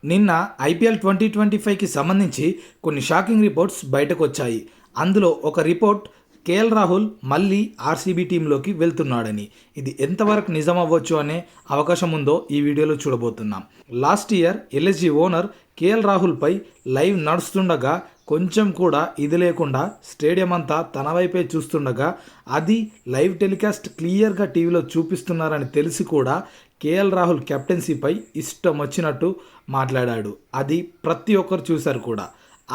నిన్న ఐపీఎల్ 2025కి సంబంధించి కొన్ని షాకింగ్ రిపోర్ట్స్ బయటకు వచ్చాయి. అందులో ఒక రిపోర్ట్ కేఎల్ రాహుల్ మళ్ళీ ఆర్సీబీ టీంలోకి వెళ్తున్నాడని. ఇది ఎంతవరకు నిజం అవ్వచ్చు అనే అవకాశం ఉందో ఈ వీడియోలో చూడబోతున్నాం. Last year LSG owner KL రాహుల్పై లైవ్ నడుస్తుండగా కొంచెం కూడా ఇది లేకుండా స్టేడియం అంతా తన వైపే చూస్తుండగా అది లైవ్ టెలికాస్ట్ క్లియర్గా టీవీలో చూపిస్తున్నారని తెలిసి కూడా కేఎల్ రాహుల్ కెప్టెన్సీపై ఇష్టం వచ్చినట్టు మాట్లాడాడు. అది ప్రతి ఒక్కరు చూశారు కూడా.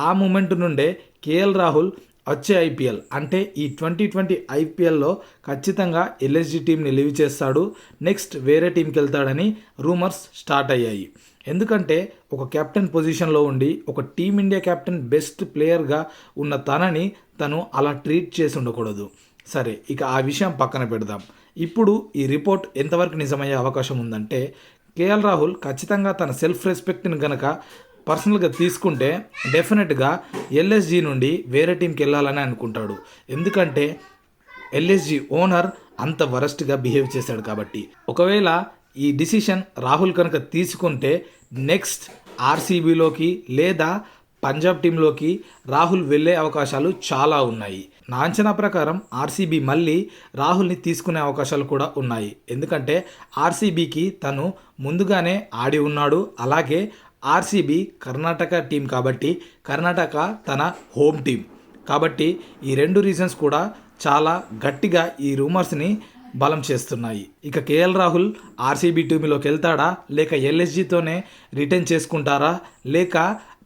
ఆ మూమెంట్ నుండే కేఎల్ రాహుల్ వచ్చే ఐపీఎల్ అంటే ఈ 2020 ఐపీఎల్లో ఖచ్చితంగా ఎల్ఎస్జీ టీంని లీవ్ చేస్తాడు, నెక్స్ట్ వేరే టీంకి వెళ్తాడని రూమర్స్ స్టార్ట్ అయ్యాయి. ఎందుకంటే ఒక కెప్టెన్ పొజిషన్లో ఉండి ఒక టీమిండియా కెప్టెన్ బెస్ట్ ప్లేయర్గా ఉన్న తనని తను అలా ట్రీట్ చేసి ఉండకూడదు. సరే, ఇక ఆ విషయం పక్కన పెడదాం. ఇప్పుడు ఈ రిపోర్ట్ ఎంతవరకు నిజమయ్యే అవకాశం ఉందంటే కేఎల్ రాహుల్ ఖచ్చితంగా తన సెల్ఫ్ రెస్పెక్ట్ని కనుక పర్సనల్గా తీసుకుంటే డెఫినెట్గా ఎల్ఎస్జీ నుండి వేరే టీంకి వెళ్ళాలని అనుకుంటాడు. ఎందుకంటే ఎల్ఎస్జీ ఓనర్ అంత వరస్ట్గా బిహేవ్ చేశాడు కాబట్టి. ఒకవేళ ఈ డిసిషన్ రాహుల్ కనుక తీసుకుంటే నెక్స్ట్ ఆర్సీబీలోకి లేదా పంజాబ్ టీంలోకి రాహుల్ వెళ్ళే అవకాశాలు చాలా ఉన్నాయి. నా అంచనా ప్రకారం ఆర్సీబీ మళ్ళీ రాహుల్ని తీసుకునే అవకాశాలు కూడా ఉన్నాయి. ఎందుకంటే ఆర్సీబీకి తను ముందుగానే ఆడి ఉన్నాడు. అలాగే ఆర్సీబీ కర్ణాటక టీం కాబట్టి కర్ణాటక తన హోమ్ టీం కాబట్టి ఈ రెండు రీజన్స్ కూడా చాలా గట్టిగా ఈ రూమర్స్ని బలం చేస్తున్నాయి. ఇక కేఎల్ రాహుల్ ఆర్సీబీ టీంలోకి వెళ్తాడా, లేక ఎల్ఎస్జీతోనే రిటర్న్ చేసుకుంటారా, లేక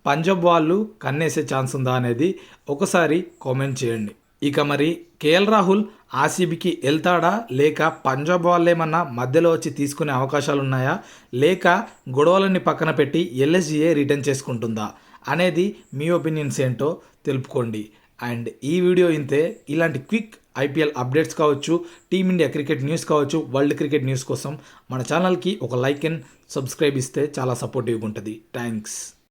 పంజాబ్ వాళ్ళు కన్నేసే ఛాన్స్ ఉందా అనేది ఒకసారి కామెంట్ చేయండి. ఇక మరి కేఎల్ రాహుల్ ఆర్సీబీకి వెళ్తాడా, లేక పంజాబ్ వాళ్ళేమన్నా మధ్యలో వచ్చి తీసుకునే అవకాశాలు ఉన్నాయా, లేక గొడవలన్నీ పక్కన పెట్టి ఎల్ఎస్జీఏ రిటర్న్ చేసుకుంటుందా అనేది మీ ఒపీనియన్స్ ఏంటో తెలుపుకోండి. అండ్ ఈ వీడియో ఇంతే. ఇలాంటి క్విక్ ఐపీఎల్ అప్డేట్స్ కావచ్చు, టీమిండియా క్రికెట్ న్యూస్ కావచ్చు, వరల్డ్ క్రికెట్ న్యూస్ కోసం మన ఛానల్కి ఒక లైక్ అండ్ సబ్స్క్రైబ్ ఇస్తే చాలా సపోర్టివ్గా ఉంటుంది. థ్యాంక్స్.